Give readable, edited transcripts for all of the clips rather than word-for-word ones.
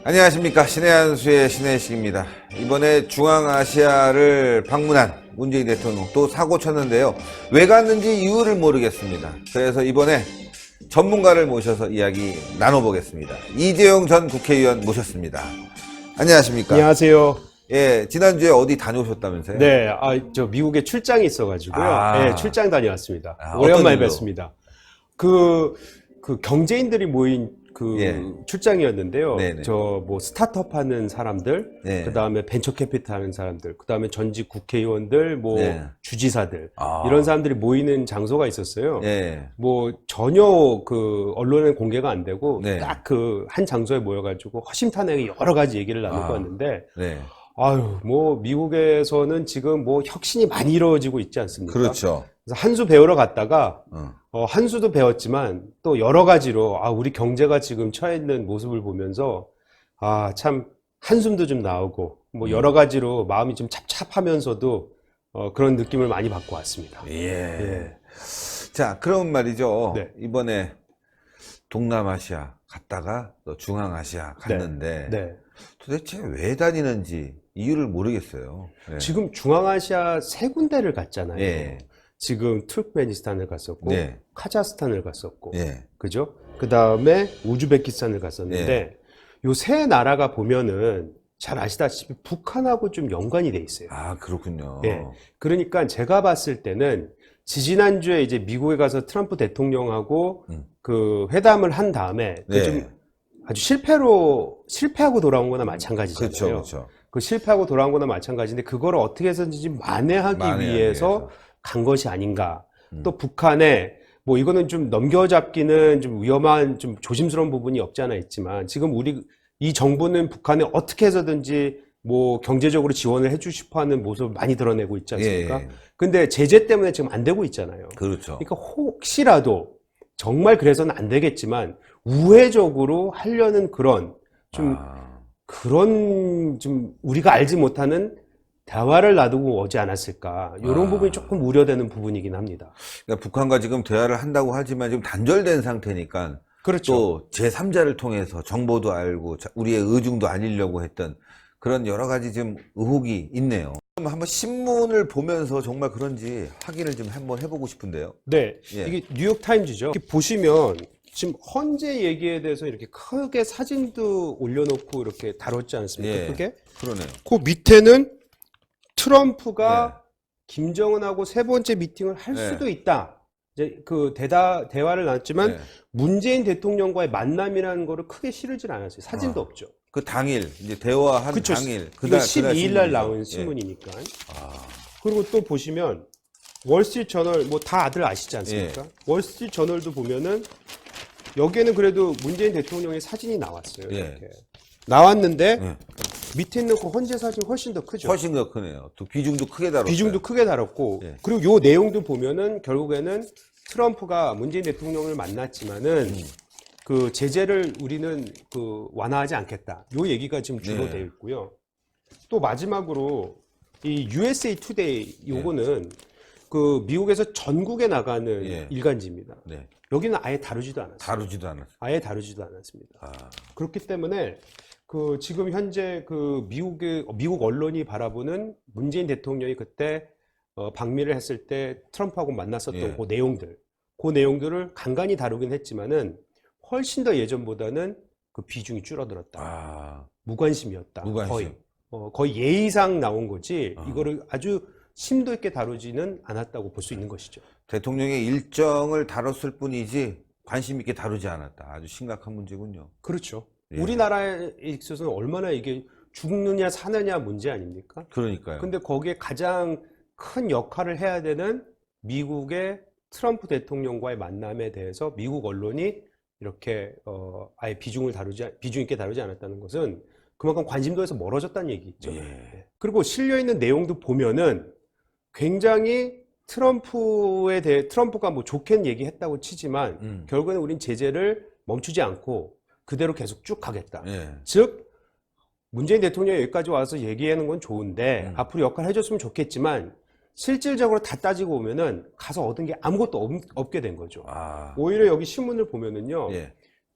안녕하십니까. 신의 한수의 신혜식입니다. 이번에 중앙아시아를 방문한 문재인 대통령 또 사고 쳤는데요. 왜 갔는지 이유를 모르겠습니다. 그래서 이번에 전문가를 모셔서 이야기 나눠보겠습니다. 이재용 전 국회의원 모셨습니다. 안녕하십니까. 안녕하세요. 예, 지난주에 어디 다녀오셨다면서요? 네, 저 미국에 출장이 있어가지고요. 네, 출장 다녀왔습니다. 오랜만에 뵙습니다. 그 경제인들이 모인 출장이었는데요. 네네. 뭐 스타트업 하는 사람들, 네. 그 다음에 벤처 캐피탈 하는 사람들, 그 다음에 전직 국회의원들, 네. 주지사들, 이런 사람들이 모이는 장소가 있었어요. 네. 뭐 전혀 언론에 공개가 안 되고 네. 딱 한 장소에 모여가지고 허심탄회하게 여러 가지 얘기를 나누고 왔는데, 네. 미국에서는 지금 혁신이 많이 이루어지고 있지 않습니까? 그렇죠. 그래서 한 수 배우러 갔다가, 한 수도 배웠지만 또 여러 가지로, 우리 경제가 지금 처해 있는 모습을 보면서, 참, 한숨도 좀 나오고, 여러 가지로 마음이 좀 찹찹하면서도, 그런 느낌을 많이 받고 왔습니다. 예. 자, 그럼 말이죠. 네. 이번에 동남아시아 갔다가 또 중앙아시아 갔는데, 네. 도대체 왜 다니는지 이유를 모르겠어요. 네. 지금 중앙아시아 세 군데를 갔잖아요. 예. 지금 투르크메니스탄을 갔었고, 네. 카자흐스탄을 갔었고, 예. 그죠? 그 다음에 우즈베키스탄을 갔었는데, 요 세 나라가 보면은 잘 아시다시피 북한하고 좀 연관이 돼 있어요. 그렇군요. 예. 그러니까 제가 봤을 때는 지지난주에 이제 미국에 가서 트럼프 대통령하고 그 회담을 한 다음에 네. 좀 아주 실패하고 돌아온 거나 마찬가지잖아요. 그렇죠, 그렇죠. 그 실패하고 돌아온 거나 마찬가지인데 그거를 어떻게 해서든지 좀 만회하기 위해서 간 것이 아닌가. 또 북한에 이거는 좀 넘겨잡기는 좀 위험한 좀 조심스러운 부분이 없지 않아 있지만 지금 이 정부는 북한에 어떻게 해서든지 경제적으로 지원을 해주고 싶어 하는 모습을 많이 드러내고 있지 않습니까? 예. 근데 제재 때문에 지금 안 되고 있잖아요. 그렇죠. 그러니까 혹시라도 정말 그래서는 안 되겠지만 우회적으로 하려는 그런 좀 우리가 알지 못하는 대화를 놔두고 오지 않았을까. 이런 부분이 조금 우려되는 부분이긴 합니다. 그러니까 북한과 지금 대화를 한다고 하지만 지금 단절된 상태니까 그렇죠. 또 제3자를 통해서 정보도 알고 우리의 의중도 알리려고 했던 그런 여러 가지 지금 의혹이 있네요. 그럼 한번 신문을 보면서 정말 그런지 확인을 좀 한번 해보고 싶은데요. 네. 예. 이게 뉴욕타임즈죠. 이렇게 보시면 지금 헌재 얘기에 대해서 이렇게 크게 사진도 올려놓고 이렇게 다뤘지 않습니까? 예. 크게? 그러네요. 그 밑에는 트럼프가 김정은하고 세 번째 미팅을 할 수도 있다. 이제 대화를 나눴지만 문재인 대통령과의 만남이라는 거를 크게 실으질 않았어요. 사진도 없죠. 그 당일 이제 대화한 그쵸. 당일 이거 12일 날 나온 신문이니까. 그리고 또 보시면 월스트리트 저널 다들 아시지 않습니까? 월스트리트 저널도 보면은 여기에는 그래도 문재인 대통령의 사진이 나왔어요. 이렇게. 나왔는데 밑에 있는 그 헌재 사진 훨씬 더 크죠. 훨씬 더 크네요. 또 비중도 크게 다뤘어요. 비중도 크게 다뤘고 그리고 요 내용도 보면은 결국에는 트럼프가 문재인 대통령을 만났지만은 그 제재를 우리는 완화하지 않겠다. 요 얘기가 지금 주로 되어 있고요. 또 마지막으로 이 USA Today 요거는 그 미국에서 전국에 나가는 일간지입니다. 여기는 아예 다루지도 않았어요. 아예 다루지도 않았습니다. 그렇기 때문에 지금 현재 미국 언론이 바라보는 문재인 대통령이 그때 방미를 했을 때 트럼프하고 만났었던 그 내용들을 간간히 다루긴 했지만은 훨씬 더 예전보다는 그 비중이 줄어들었다. 무관심이었다. 무관심. 거의 예의상 나온 거지 이거를 아주 심도 있게 다루지는 않았다고 볼 수 있는 것이죠. 대통령의 일정을 다뤘을 뿐이지 관심 있게 다루지 않았다. 아주 심각한 문제군요. 그렇죠. 우리나라에 있어서는 얼마나 이게 죽느냐 사느냐 문제 아닙니까? 그러니까요. 근데 거기에 가장 큰 역할을 해야 되는 미국의 트럼프 대통령과의 만남에 대해서 미국 언론이 이렇게 아예 비중 있게 다루지 않았다는 것은 그만큼 관심도에서 멀어졌다는 얘기죠. 그리고 실려 있는 내용도 보면은 굉장히 트럼프가 좋게 얘기했다고 치지만 결국에는 우린 제재를 멈추지 않고 그대로 계속 쭉 가겠다. 즉 문재인 대통령이 여기까지 와서 얘기하는 건 좋은데 앞으로 역할을 해줬으면 좋겠지만 실질적으로 다 따지고 보면은 가서 얻은 게 아무것도 없게 된 거죠. 오히려 여기 신문을 보면은요.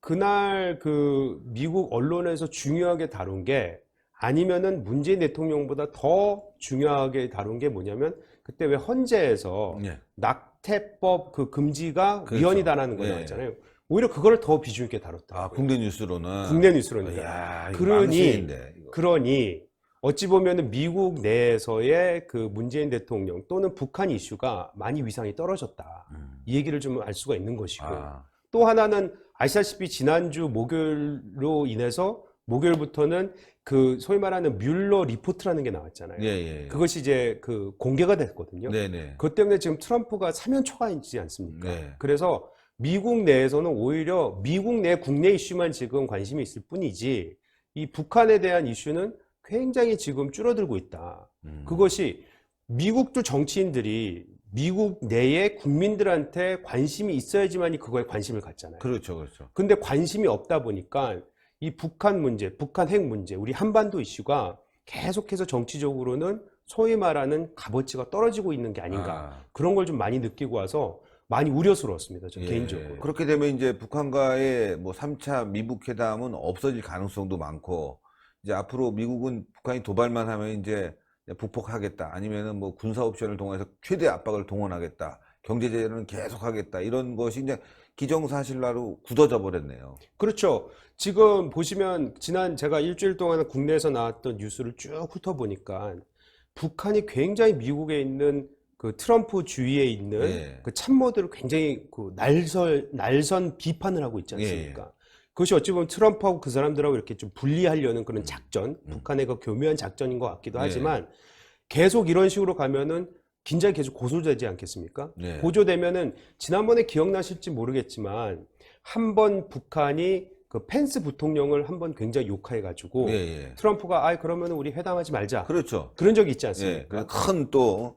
그날 그 미국 언론에서 중요하게 다룬 게 아니면은 문재인 대통령보다 더 중요하게 다룬 게 뭐냐면 그때 왜 헌재에서 예. 낙태법 그 금지가 그렇죠. 위헌이다라는 거 예. 나왔잖아요. 오히려 그거를 더 비중 있게 다뤘더라고요. 아, 국내 뉴스로는. 국내 뉴스로는. 야, 이거 그러니 망신인데, 이거. 그러니 어찌 보면은 미국 내에서의 그 문재인 대통령 또는 북한 이슈가 많이 위상이 떨어졌다. 이 얘기를 좀 알 수가 있는 것이고 아, 또 하나는 아시다시피 지난주 목요일로 인해서 목요일부터는 그 소위 말하는 뮬러 리포트라는 게 나왔잖아요. 예. 그것이 이제 그 공개가 됐거든요. 네네. 그것 때문에 지금 트럼프가 사면 초과이지 않습니까? 네. 그래서 미국 내에서는 오히려 미국 내 국내 이슈만 지금 관심이 있을 뿐이지 이 북한에 대한 이슈는 굉장히 지금 줄어들고 있다. 그것이 미국도 정치인들이 미국 내의 국민들한테 관심이 있어야지만이 그거에 관심을 갖잖아요. 그렇죠. 근데 관심이 없다 보니까 이 북한 문제, 북한 핵 문제, 우리 한반도 이슈가 계속해서 정치적으로는 소위 말하는 값어치가 떨어지고 있는 게 아닌가. 아. 그런 걸 좀 많이 느끼고 와서 많이 우려스러웠습니다. 저 개인적으로. 그렇게 되면 이제 북한과의 뭐 3차 미북 회담은 없어질 가능성도 많고, 이제 앞으로 미국은 북한이 도발만 하면 이제 북폭하겠다. 아니면은 뭐 군사 옵션을 동원해서 최대 압박을 동원하겠다. 경제 제재는 계속하겠다. 이런 것이 이제 기정사실화로 굳어져 버렸네요. 그렇죠. 지금 보시면 지난 제가 일주일 동안 국내에서 나왔던 뉴스를 쭉 훑어보니까 북한이 굉장히 미국에 있는 그 트럼프 주위에 있는 예. 그 참모들을 굉장히 그 날선 비판을 하고 있지 않습니까? 그것이 어찌 보면 트럼프하고 그 사람들하고 이렇게 좀 분리하려는 그런 작전, 북한의 그 교묘한 작전인 것 같기도 하지만 계속 이런 식으로 가면은 긴장이 계속 고조되지 않겠습니까? 네. 고조되면은 지난번에 기억나실지 모르겠지만 한번 북한이 그 펜스 부통령을 한번 굉장히 욕해가지고 트럼프가 아 그러면 우리 회담하지 말자. 그렇죠. 그런 적이 있지 않습니까? 큰 또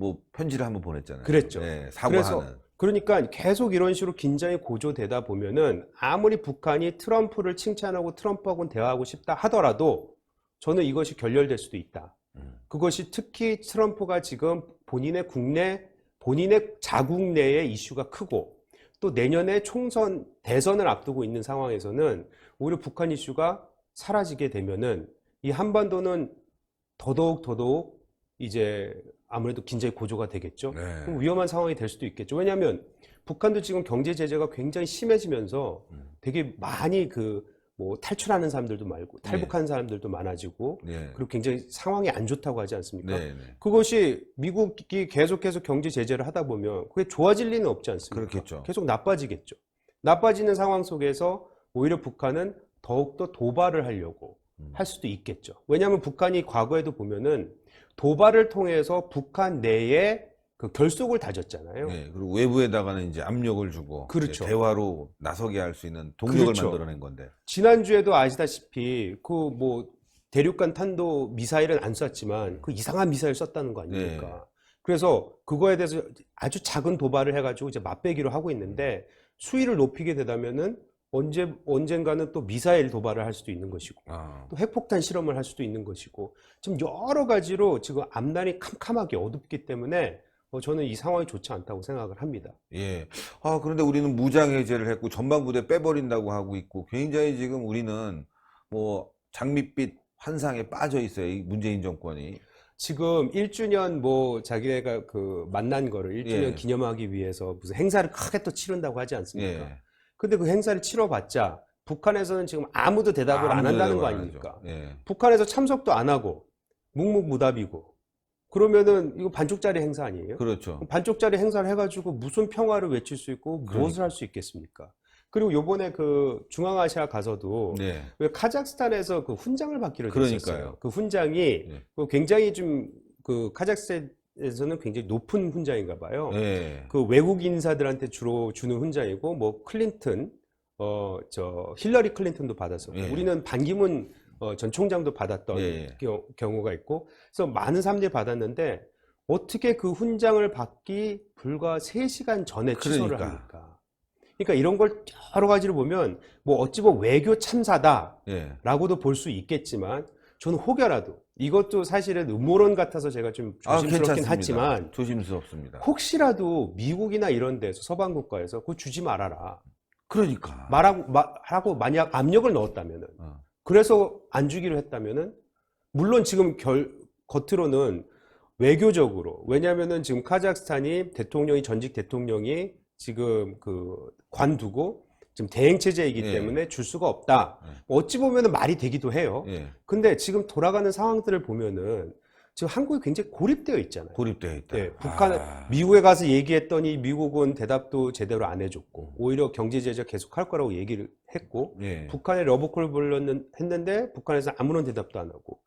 뭐 편지를 한번 보냈잖아요. 그랬죠. 사과하는. 그러니까 계속 이런 식으로 긴장이 고조되다 보면은 아무리 북한이 트럼프를 칭찬하고 트럼프하고는 대화하고 싶다 하더라도 저는 이것이 결렬될 수도 있다. 그것이 특히 트럼프가 지금 본인의 자국 내의 이슈가 크고 또 내년에 총선, 대선을 앞두고 있는 상황에서는 오히려 북한 이슈가 사라지게 되면은 이 한반도는 더더욱 이제 아무래도 긴장이 고조가 되겠죠. 그럼 위험한 상황이 될 수도 있겠죠. 왜냐하면 북한도 지금 경제 제재가 굉장히 심해지면서 되게 많이 뭐 탈출하는 사람들도 많고 탈북하는 사람들도 많아지고 그리고 굉장히 상황이 안 좋다고 하지 않습니까? 그것이 미국이 계속해서 경제 제재를 하다 보면 그게 좋아질 리는 없지 않습니까? 그렇겠죠. 계속 나빠지겠죠. 나빠지는 상황 속에서 오히려 북한은 더욱더 도발을 하려고 할 수도 있겠죠. 왜냐하면 북한이 과거에도 보면은 도발을 통해서 북한 내에 그 결속을 다졌잖아요. 그리고 외부에다가는 이제 압력을 주고 그렇죠. 대화로 나서게 할 수 있는 동력을 그렇죠. 만들어낸 건데. 지난주에도 아시다시피 그 뭐 대륙간 탄도 미사일은 안 쐈지만 그 이상한 미사일 썼다는 거 아닙니까? 그래서 그거에 대해서 아주 작은 도발을 해가지고 이제 맛배기로 하고 있는데 수위를 높이게 되다면은 언젠가는 또 미사일 도발을 할 수도 있는 것이고 또 핵폭탄 실험을 할 수도 있는 것이고 지금 여러 가지로 지금 앞날이 캄캄하게 어둡기 때문에 저는 이 상황이 좋지 않다고 생각을 합니다. 그런데 우리는 무장 해제를 했고 전방부대 빼버린다고 하고 있고 굉장히 지금 우리는 뭐 장밋빛 환상에 빠져 있어요. 이 문재인 정권이. 지금 1주년 뭐 자기네가 그 만난 거를 1주년 기념하기 위해서 무슨 행사를 크게 또 치른다고 하지 않습니까? 근데 그 행사를 치러봤자 북한에서는 지금 아무도 대답을 안 한다는 거 아닙니까? 북한에서 참석도 안 하고 묵묵무답이고 그러면은 이거 반쪽짜리 행사 아니에요? 그렇죠. 반쪽짜리 행사를 해가지고 무슨 평화를 외칠 수 있고 무엇을 할 수 있겠습니까? 그리고 요번에 그 중앙아시아 가서도 왜 카자흐스탄에서 그 훈장을 받기로 됐었어요. 그 훈장이 굉장히 좀 그 카자흐스탄에서는 굉장히 높은 훈장인가 봐요. 그 외국 인사들한테 주로 주는 훈장이고 뭐 클린턴 힐러리 클린턴도 받았었고 우리는 반기문 전 총장도 받았던 경우가 있고 그래서 많은 사람들이 받았는데 어떻게 그 훈장을 받기 불과 3시간 전에 취소를 합니까? 그러니까 이런 걸 여러 가지로 보면 뭐 어찌 보면 외교 참사다라고도 볼 수 있겠지만 저는 혹여라도 이것도 사실은 음모론 같아서 제가 좀 조심스럽긴 하지만 조심스럽습니다. 혹시라도 미국이나 이런 데서 서방 국가에서 그거 주지 말아라. 그러니까. 말하고 만약 압력을 넣었다면은, 그래서 안 주기로 했다면은, 물론 지금 겉으로는 외교적으로, 왜냐하면은 지금 카자흐스탄이 전직 대통령이 지금 관두고 지금 대행 체제이기 예. 때문에 줄 수가 없다. 어찌 보면은 말이 되기도 해요. 예. 근데 지금 돌아가는 상황들을 보면은 지금 한국이 굉장히 고립되어 있잖아요. 고립되어 있다. 네, 미국에 가서 얘기했더니 미국은 대답도 제대로 안 해줬고 오히려 경제 제재 계속 할 거라고 얘기를 했고 예. 북한에 러브콜 했는데 북한에서 아무런 대답도 안 하고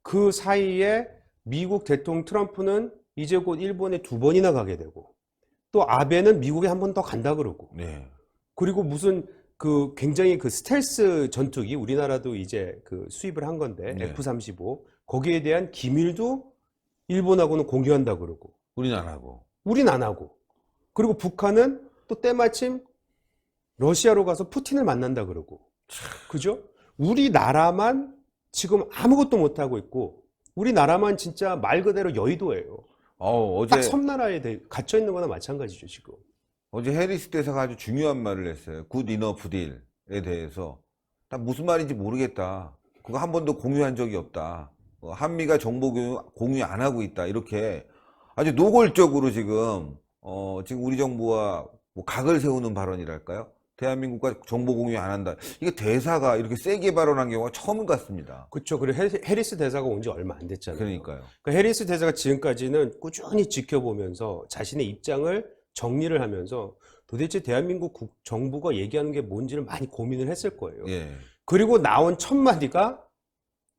그 사이에 미국 대통령 트럼프는 이제 곧 일본에 2번이나 가게 되고 또 아베는 미국에 한 번 더 간다 그러고 네. 그리고 무슨 굉장히 스텔스 전투기 우리나라도 이제 수입을 한 건데 네. F-35 거기에 대한 기밀도 일본하고는 공유한다 그러고 우린 안 하고. 우린 안 하고 그리고 북한은 또 때마침 러시아로 가서 푸틴을 만난다 그러고 그죠? 우리나라만 지금 아무것도 못 하고 있고 우리나라만 진짜 말 그대로 여의도예요. 어제 딱 섬나라에 갇혀 있는 거나 마찬가지죠 지금. 어제 해리스 대사가 아주 중요한 말을 했어요. 굿 이너프 딜에 대해서. 나 무슨 말인지 모르겠다. 그거 한 번도 공유한 적이 없다. 한미가 정보 공유 안 하고 있다. 이렇게 아주 노골적으로 지금 우리 정부와 뭐 각을 세우는 발언이랄까요? 대한민국과 정보 공유 안 한다. 이게 대사가 이렇게 세게 발언한 경우가 처음 같습니다. 그렇죠. 그리고 해리스 대사가 온 지 얼마 안 됐잖아요. 그러니까요. 그러니까 해리스 대사가 지금까지는 꾸준히 지켜보면서 자신의 입장을 정리를 하면서 도대체 대한민국 정부가 얘기하는 게 뭔지를 많이 고민을 했을 거예요. 예. 그리고 나온 첫 마디가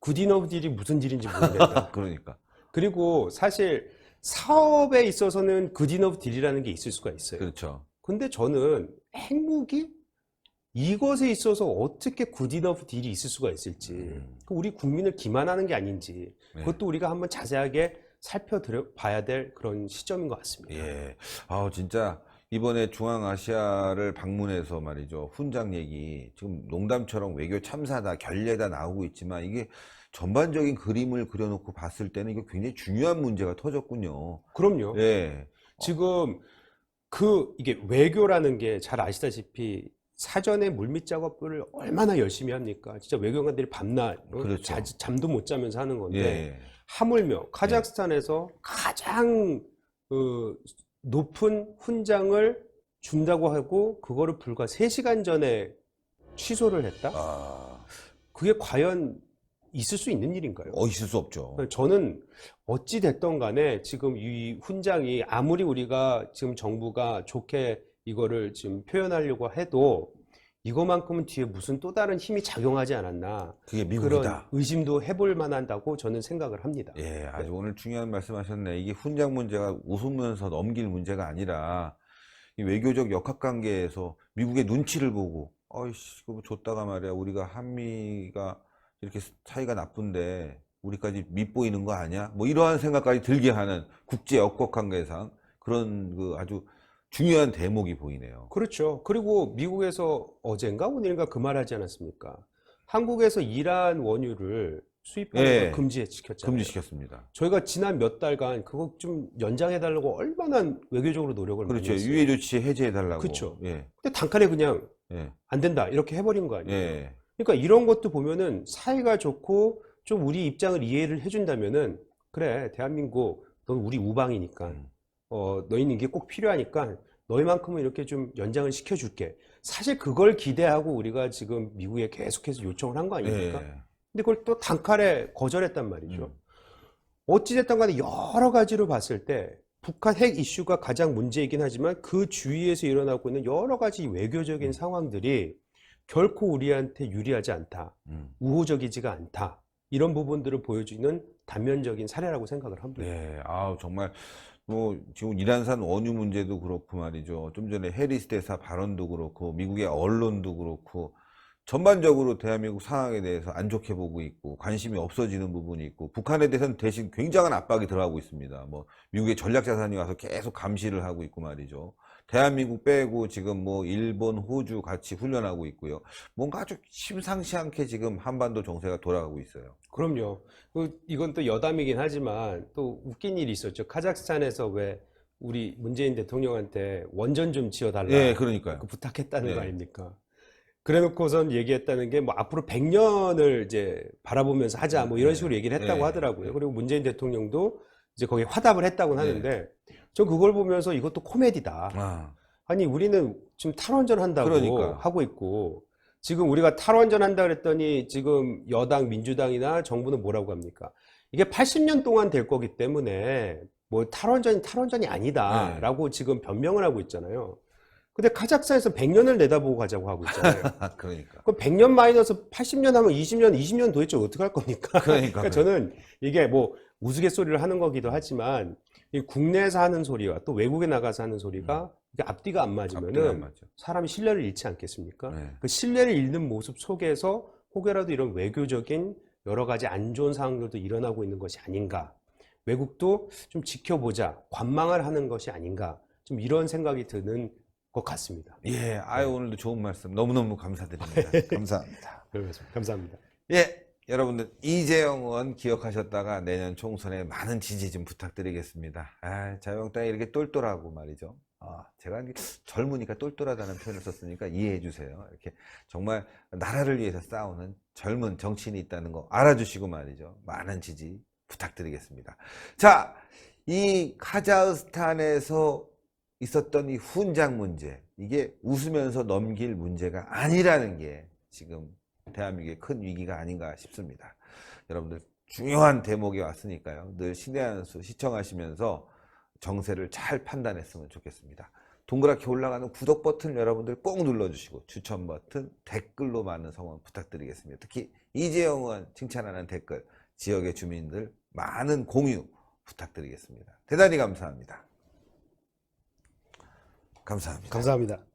굿이너브 딜이 무슨 딜인지 모르겠다. 그러니까. 그리고 사실 사업에 있어서는 굿이너브 딜이라는 게 있을 수가 있어요. 그렇죠. 근데 저는 핵무기 이것에 있어서 어떻게 굿이너브 딜이 있을 수가 있을지 우리 국민을 기만하는 게 아닌지 그것도 우리가 한번 자세하게 살펴봐야 될 그런 시점인 것 같습니다. 예. 진짜 이번에 중앙아시아를 방문해서 말이죠. 훈장 얘기 지금 농담처럼 외교 참사다 결례다 나오고 있지만 이게 전반적인 그림을 그려놓고 봤을 때는 이거 굉장히 중요한 문제가 터졌군요. 그럼요. 예. 지금 이게 외교라는 게 잘 아시다시피 사전에 물밑 작업을 얼마나 열심히 합니까? 진짜 외교관들이 밤낮 그렇죠. 잠도 못 자면서 하는 건데 예. 하물며 카자흐스탄에서 가장 높은 훈장을 준다고 하고 그거를 불과 3시간 전에 취소를 했다? 그게 과연 있을 수 있는 일인가요? 있을 수 없죠. 저는 어찌 됐던 간에 지금 이 훈장이 아무리 우리가 지금 정부가 좋게 이거를 지금 표현하려고 해도 이거만큼은 뒤에 무슨 또 다른 힘이 작용하지 않았나 그게 미국이다. 그런 의심도 해볼 만한다고 저는 생각을 합니다. 예, 아주 오늘 중요한 말씀하셨네. 이게 훈장 문제가 웃으면서 넘길 문제가 아니라 이 외교적 역학관계에서 미국의 눈치를 보고 어이씨 그거 줬다가 말이야 우리가 한미가 이렇게 사이가 나쁜데 우리까지 밉보이는 거 아니야? 뭐 이러한 생각까지 들게 하는 국제 역학관계상 그런 아주 중요한 대목이 보이네요. 그렇죠. 그리고 미국에서 어젠가 오늘인가 그 말하지 않았습니까? 한국에서 이란 원유를 수입하는 걸 금지시켰잖아요. 금지시켰습니다. 저희가 지난 몇 달간 그거 좀 연장해달라고 얼마나 외교적으로 노력을 많이 그렇죠. 했어요. 유해 조치 해제해달라고. 그렇죠. 예. 근데 단칼에 그냥 예. 안 된다 이렇게 해버린 거 아니에요. 예. 그러니까 이런 것도 보면은 사이가 좋고 좀 우리 입장을 이해를 해준다면은 그래 대한민국 넌 우리 우방이니까 너희는 이게 꼭 필요하니까 너희만큼은 이렇게 좀 연장을 시켜줄게. 사실 그걸 기대하고 우리가 지금 미국에 계속해서 요청을 한 거 아닙니까? 예. 근데 그걸 또 단칼에 거절했단 말이죠. 어찌됐든 간에 여러 가지로 봤을 때 북한 핵 이슈가 가장 문제이긴 하지만 그 주위에서 일어나고 있는 여러 가지 외교적인 상황들이 결코 우리한테 유리하지 않다. 우호적이지가 않다. 이런 부분들을 보여주는 단면적인 사례라고 생각을 합니다. 네, 정말 지금 이란산 원유 문제도 그렇고 말이죠. 좀 전에 해리스 대사 발언도 그렇고 미국의 언론도 그렇고 전반적으로 대한민국 상황에 대해서 안 좋게 보고 있고 관심이 없어지는 부분이 있고 북한에 대해서는 대신 굉장한 압박이 들어가고 있습니다. 미국의 전략자산이 와서 계속 감시를 하고 있고 말이죠. 대한민국 빼고 지금 일본, 호주 같이 훈련하고 있고요. 뭔가 아주 심상치 않게 지금 한반도 정세가 돌아가고 있어요. 그럼요. 이건 또 여담이긴 하지만 또 웃긴 일이 있었죠. 카자흐스탄에서 왜 우리 문재인 대통령한테 원전 좀 지어달라. 예, 그러니까요. 그 부탁했다는 네. 거 아닙니까? 그래놓고선 얘기했다는 게 뭐 앞으로 100년을 이제 바라보면서 하자 뭐 이런 식으로 얘기를 했다고 네. 하더라고요. 그리고 문재인 대통령도 이제 거기에 화답을 했다고 네. 하는데 전 그걸 보면서 이것도 코미디다. 아, 아니 우리는 지금 탈원전 한다고 그러니까요. 하고 있고 지금 우리가 탈원전 한다 그랬더니 지금 여당 민주당이나 정부는 뭐라고 합니까? 이게 80년 동안 될 거기 때문에 뭐 탈원전이 아니다라고 지금 변명을 하고 있잖아요. 근데 카자흐스탄에서 100년을 내다보고 가자고 하고 있잖아요. 그러니까. 그럼 100년 마이너스 80년 하면 20년 도대체 어떻게 할 겁니까? 그러니까. 저는 이게 뭐 우스갯소리를 하는 거기도 하지만 이 국내에서 하는 소리와 또 외국에 나가서 하는 소리가 이게 앞뒤가 안 앞뒤가 안 맞으면은 맞죠. 사람이 신뢰를 잃지 않겠습니까? 네. 그 신뢰를 잃는 모습 속에서 혹여라도 이런 외교적인 여러 가지 안 좋은 상황들도 일어나고 있는 것이 아닌가. 외국도 좀 지켜보자, 관망을 하는 것이 아닌가. 좀 이런 생각이 드는 것 같습니다. 예, 아유, 오늘도 좋은 말씀 너무너무 감사드립니다. 감사합니다. 감사합니다. 예, 여러분들, 이재영 의원 기억하셨다가 내년 총선에 많은 지지 좀 부탁드리겠습니다. 아, 자유한국당이 이렇게 똘똘하고 말이죠. 아, 제가 젊으니까 똘똘하다는 표현을 썼으니까 이해해 주세요. 이렇게 정말 나라를 위해서 싸우는 젊은 정치인이 있다는 거 알아주시고 말이죠. 많은 지지 부탁드리겠습니다. 자, 이 카자흐스탄에서 있었던 이 훈장 문제, 이게 웃으면서 넘길 문제가 아니라는 게 지금 대한민국의 큰 위기가 아닌가 싶습니다. 여러분들 중요한 대목이 왔으니까요. 늘 신의 한 수 시청하시면서 정세를 잘 판단했으면 좋겠습니다. 동그랗게 올라가는 구독 버튼 여러분들 꼭 눌러주시고 추천 버튼, 댓글로 많은 성원 부탁드리겠습니다. 특히 이재영 의원 칭찬하는 댓글, 지역의 주민들 많은 공유 부탁드리겠습니다. 대단히 감사합니다. 감사합니다. 감사합니다.